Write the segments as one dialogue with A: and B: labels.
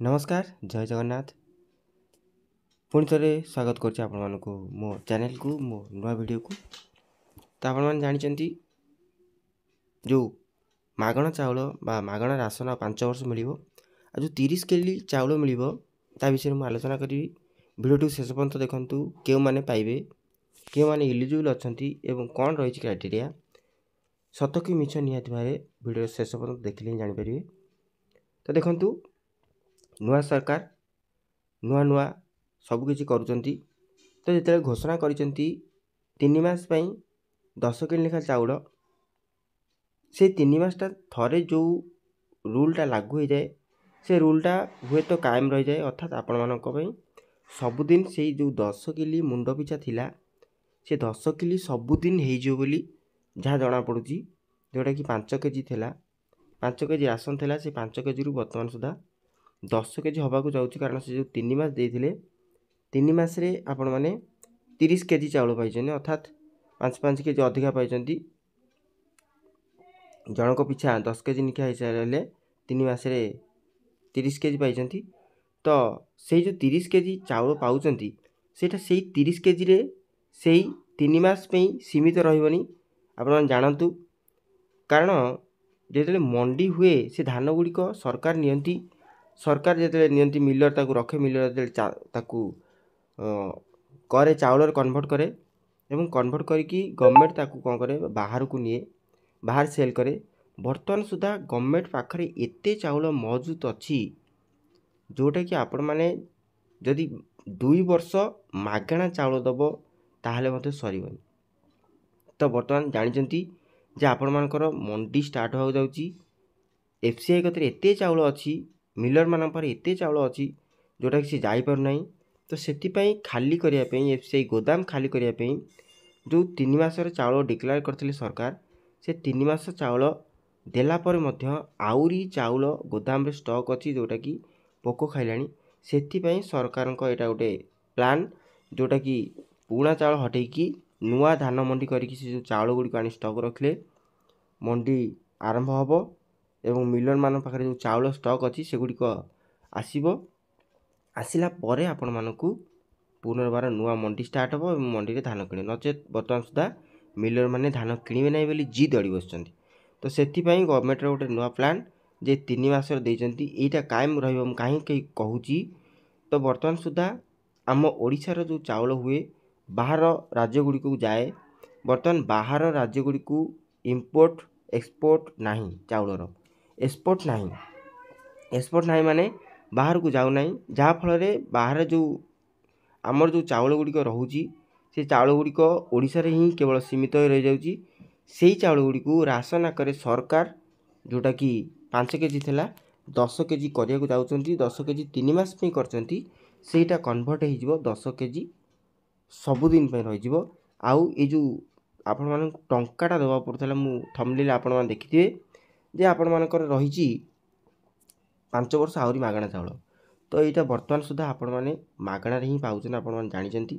A: नमस्कार जय जगन्नाथ पुणी थे स्वागत करुच्चे आपण मानक मो चैनल को मो नुआ वीडियो को। तो आपण मैंने जानते जो मागणा चाउल बा मागणा राशन 5 वर्ष मिल जो 30 केजी चाउल मिल विषय में आलोचना करी। वीडियो शेष पर्यंत देखु क्यों मैंने पाइबे क्यों मैंने इलिजिबल अच्छा कौन रही क्राइटेरिया सत कि मिछ निहाती भाव वीडियो शेष पर्यंत देखिले ही जानीपर। तो देखु नुआ सरकार नुआ नुआ सबकि करुँच। तो जिते घोषणा कर 3 मास 10 केजी लेखा चाउल से 3 मासटा थरे जो रूलटा लागू हो जाए से रूलटा हुए तो कायम रही जाए। अर्थात आपण मानक सबुदिन से जो 10 केजी मुंड पिछा थिला से 10 केजी सबुदिन हो बोली जहाँ जना पड़ुची। जोटा कि 5 केजी थिला 5 केजी राशन थिला से 5 केजी रु वर्तमान सुधा 10 केजी हवा को जाऊँगी। कारण से जो 3 मास देते 3 मास रे आपण मैंने 30 केजी चाउल पाई अर्थात 5 केजी अधिका पाई जनक पिछा 10 केजी निखा हिसाब से 3 मास 30 केजी पाई। तो से जो 30 केजी चाउल पाँच से 30 केजी रे से 3 मास सीमित रही आप जानतु। कारण जो मंडी हुए से धान गुड़िक सरकार नियंती सरकार जो नियंती मिलर ताकू रखे मिलर ताकू करे चाउल कन्वर्ट करे एवं कन्वर्ट करिकी गवर्नमेंट ताकू कौन करे बाहर को निए बाहर सेल करे। बर्तमान सुधा गवर्नमेंट पाखरे एते चाउल मौजूद अच्छी जोटा कि आपण माने जदि 2 वर्ष मागणा चाउल दब ताहले मते सरीबनी। तो बर्तमान जानिचंती जे आपण मानकर मंडी स्टार्ट हो जाउची एफसीआई कतरे एते चाउल अच्छी मिलर मान पर एते चाउल अच्छी जोटा कि सी जाई पर नहीं। तो सेतिपई खाली करिया पई एफसीआई गोदाम खाली करिया पई जो 3 मासर चाउल डिक्लेयर करथिले सरकार से 3 मास चाउल देला पर मध्य आउरी चाउल गोदाम रे स्टॉक अच्छी जोटा कि पोको खाइलानी। सेतिपई सरकार को एटा गोटे प्लान जोटा कि पुणा चाउल हटेकी नुआ धान मंडी करिकी से जो चाउल गुड़ी आनी स्टॉक रखले मंडी आरंभ होबो एवं मिलर मान पाखरे जो चाउल स्टॉक अच्छी से गुड़िक आसीबो। आसिला परे आपण मानकू पुनर्बार नुआ मंडी स्टार्ट हो मंडी रे धान किणे नचेत बर्तमान सुधा मिलर माने धान किणवे ना बोली जिद अड़ी बसुँच। तो सेतिपई गवर्नमेंट रो गोटे नुआ प्लान जे 3 मास देइचंती एटा कायम रहिबो कहीं कहूची। तो बर्तमान सुधा आम ओडिशार जो चाउल हुए बाहर राज्य गुड़ी को जाए बर्तमान बाहर राज्य गुड़ी को इम्पोर्ट एक्सपोर्ट नहीं चाउलर एक्सपोर्ट नहीं माने बाहर को जाऊ नहीं जहाँ फल बाहर जो आमर जो चाउल गुड़िक रोचे से चाउल गुड़िक ओडिशा रे ही केवल सीमित हो रही जाऊँगी। से चाउल गुड़ी को राशन आकार सरकार जोटा कि 5 केजी थिला 10 केजी करिया को जाउछंती 10 केजी 3 मास पे करचंती सेटा कन्वर्ट हो 10 केजी सबुदिन पे रही। आउ ये जो आपण मान टंकाटा देवा पड़ता मु थंबनेल आपण मान देखिथिबे जे आपण मानकर रही 5 वर्ष आहरी मागणा चाउल। तो यहाँ बर्तमान सुधा आपण मैंने मागणार ही पाँच आपण मैंने जानते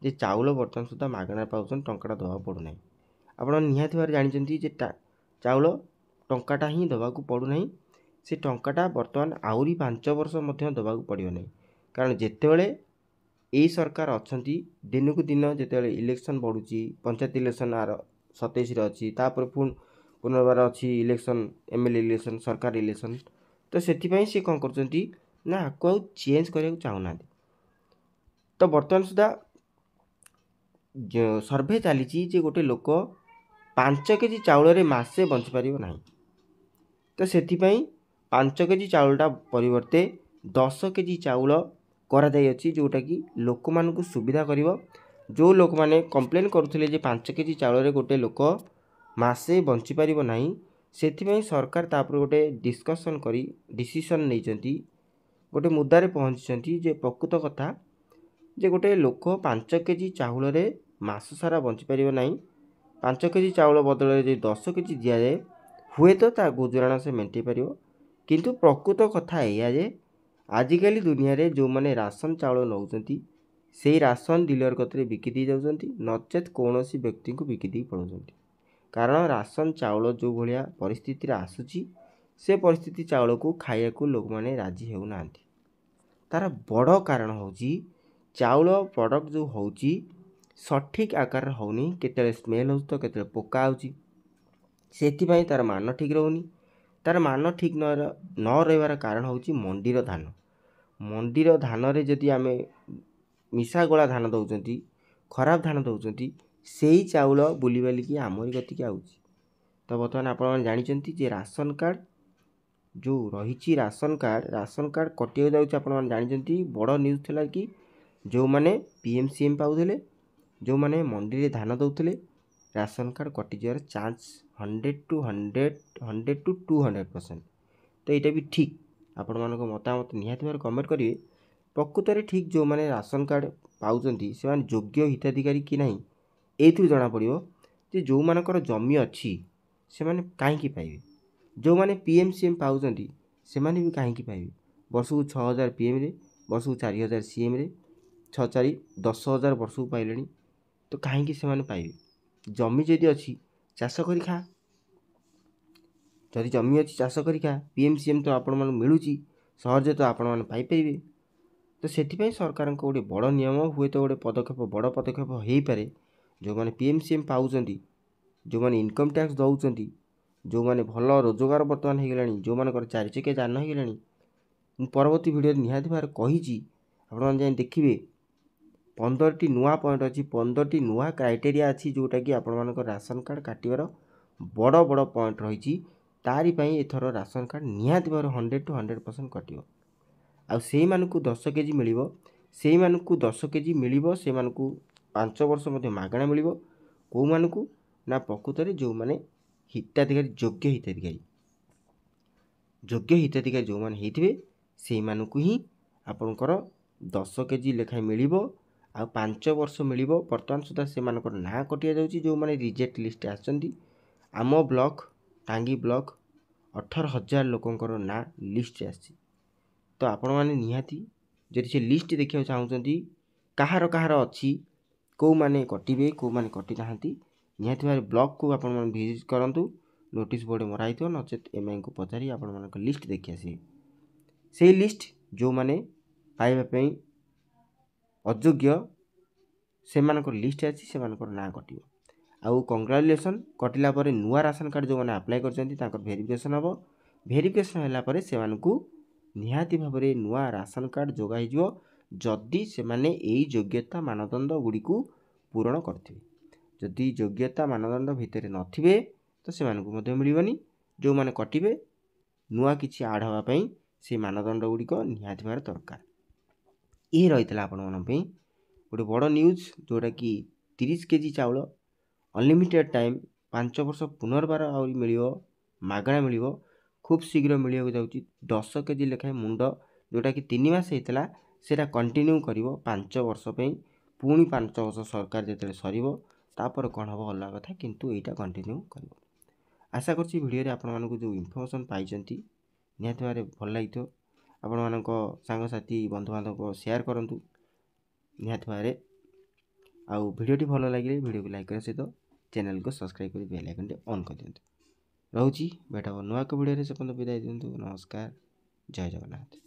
A: जे चाउल बर्तमान सुधा मागणार पाँच टंकाटा दवा पड़ूना। आपण निहाती भाव जानते जे चाउल टंकाटा ही दवाक पड़ूना से टंकाटा बर्तमान आहरी 5 वर्ष दवाक पड़ो ना। कारण जितेबले यही सरकार अच्छा दिन को दिन जिते इलेक्शन बढ़ुची पंचायत इलेक्शन आर 27 अच्छी पुनर्बार अच्छी इलेक्शन एमएलए इलेक्शन सरकार इलेक्शन। तो सेतिपई से कौन करचंती ना आपको चेंज करने चाहूना। तो बर्तमान सुधा सर्वे चली गोटे लोक 5 केजी चाउल रे मासे बंची पार ना। तो सेतिपई 5 केजी चाउलटा परिवर्ते 10 केजी चाउल करा जाय अछि जोटा कि लोक मानकु सुविधा करिवो। जो लोक माने कंप्लेन करुथिले जे 5 केजी चाउल रे गोटे लोक मासे बंची पारिबो नाही सेतिपई सरकार तापर गोटे डिस्कशन करी डिसीजन नैचंती गोटे मुद्दारे पहुँची जे प्रकृत कथा जे गोटे लोक 5 केजी चाउल रे मास सारा बंची पारिबो नाही 5 केजी चाउल बदल जे 10 केजी दिया जाए हुए तो ता गुजराण से मेंटे पारिबो। किंतु प्रकृत कथा एया जे आजिकल दुनिया रे जो माने राशन चाउल नौचंती से राशन डीलर कतरे बिकी दी जाउचंती नचेत कौनसी व्यक्ति को बिकी दी पड़ुचंती। कारण राशन चाउल जो भाया परिस्थिति आसूची से परिस्थिति चाउल को खाया को लोक माने राजी हेउ नांती। तार बड़ कारण होची चाउल प्रोडक्ट जो होची सठिक आकार होनी केते स्मेल हो तो केते पोका होची सेथिपाई तार मान ठीक रहुनी तार मान ठीक न रहिबार कारण होची मंडीर धान मंडीर धान रे जदि आमे मिशा गोला धान दउचंती खराब धान दउचंती सेही चाउल बुली बालिकी आमरी गतिके आउची। तो बर्तमान आपण जानिचंती जे राशन कार्ड जो रही राशन कार्ड कटिया जाउची आपण जानिचंती बड़ न्यूज थिला कि जो माने पीएमसीएम पाउथिले जो माने मंडी रे धान दउथिले राशन कार्ड कटि जावर चांस 100 to 200%। तो यहाँ भी ठीक आपण मान मतामत निहाती भाव कमेंट करेंगे प्रकृत में ठीक जो मैंने राशन कार्ड पाउचंती से माने योग्य हिताधिकारी कि नहीं एथु जना पड़ो जे जो मानकर जमी अच्छी से माने कहीं पाइबे जो माने पीएमसीएम पाउचंती से माने भी कहीं पाइबे वर्ष को 6000 पीएम रे वर्ष को 4000 सीएम रे 6 4 10,000 वर्ष को पाइले तो कहीं से माने पाइबे जमी जदि अच्छी चाष करी खा जदि जमी अच्छी चाष करी खा पीएमसीएम तो आपण मन मिलूची सहज तो आपण मन पाई पाइबे। तो सेथिपाई सरकार गोटे बड़ नियम हुए तो गोटे पदक्षेप बड़ पदक्षेप हो पारे जो माने पीएमसीएम पाउचंती जो माने इनकम टैक्स दउचंती जो माने भल रोजगार बर्तमान हो गलानी जो मानकर 4 चकिया जान हो गलानी मु परवर्ती वीडियो निहाती भार कहिची आपण जाई देखिबे 15टी नुआ पॉइंट अच्छी 15टी नुआ क्राइटेरिया अच्छी जोटा कि आपण मानकर राशन कार्ड काटिबार बड़ बड़ पॉइंट रही तारी पई एथर राशन कार्ड निहाती भार 100 to 100% कटियो आ सेई मानकु 10 केजी मिलिबो सेई मानकु 10 केजी मिलिबो से मानकु 5 वर्ष मध्ये मागणा मिलिबो को मानकु ना प्रकृत रे जो माने हिताधिकारी योग्य हिताधिकारी जो माने हेथिबे सेई मानकु ही आपनकर 10 केजी लेखाय मिलिबो आ 5 वर्ष मिलिबो वर्तमान सुधा से मानकर ना कटिया जाउची जो माने रिजेक्ट लिस्ट आछंती आम ब्लॉक टांगी ब्लॉक 18,000 लोकंकर ना लिस्ट आछि। तो आपण माने निहाती जदि से लिस्ट देखिया चाहउचंती कहार अच्छी को माने कटिबे को माने कटि नाहंती निहाती भारे ब्लॉक को आपण माने विजिट करंतु नोटिस बोर्ड मराइतो नचेत एमआई को पचारि आपण मानक लिस्ट देखि आसी से लिस्ट जो माने पाइबा पई अयोग्य से मानकर लिस्ट आछि से मानकर ना कटियो आउ कंग्रेचुलेसन कटिला परे नुआ राशन कार्ड जो माने अप्लाई करचंती ताकर वेरिफिकेशन हबो वेरिफिकेशन होला परे से मानकु निहाती भाबरे नुआ राशन कार्ड जोगा हिजो जदि से माने एई योग्यता मानदंड गुडी को पूर्ण करथिबे जदि योग्यता मानदंड भितरे नथिबे तो से मानकु मध्ये मिलिबनी जो माने कटिबे नुआ किछि आड हवा पई से मानदंड गुडी को निहाती भार दरकार ए रहितला आपण मन पई गोटे बड़ न्यूज जोटा कि 30 केजी चाउल अनलिमिटेड टाइम 5 वर्ष पुनर्बार आउरी मिलिबो मागणा मिलिबो खूब शीघ्र मिलिया जाउची 10 केजी लेखाय मुंड जोटा कि 3 मास हेतला सेटा कंटिन्यू करिवो 5 वर्ष पई पुणी 5 वर्ष सरकार जेतले सरिवो तापर कोन हबो अल्लाह कथा किंतु एटा कंटिन्यू करिवो। आशा करछि वीडियो रे आपण मानको जो इन्फॉर्मेशन पाइचंती निहाती भारे भल लागितो आपण मानको संग साथी बंधु बांधव को शेयर करंतु निहाती भारे आउ वीडियो भल लागिले वीडियो को लाइक कर सहित चैनल को सब्सक्राइब कर बेल आइकन टे ऑन कर दियंतु। रहउची बेटा नुआ को वीडियो रे से विदाय दियंतु। नमस्कार जय जगन्नाथ।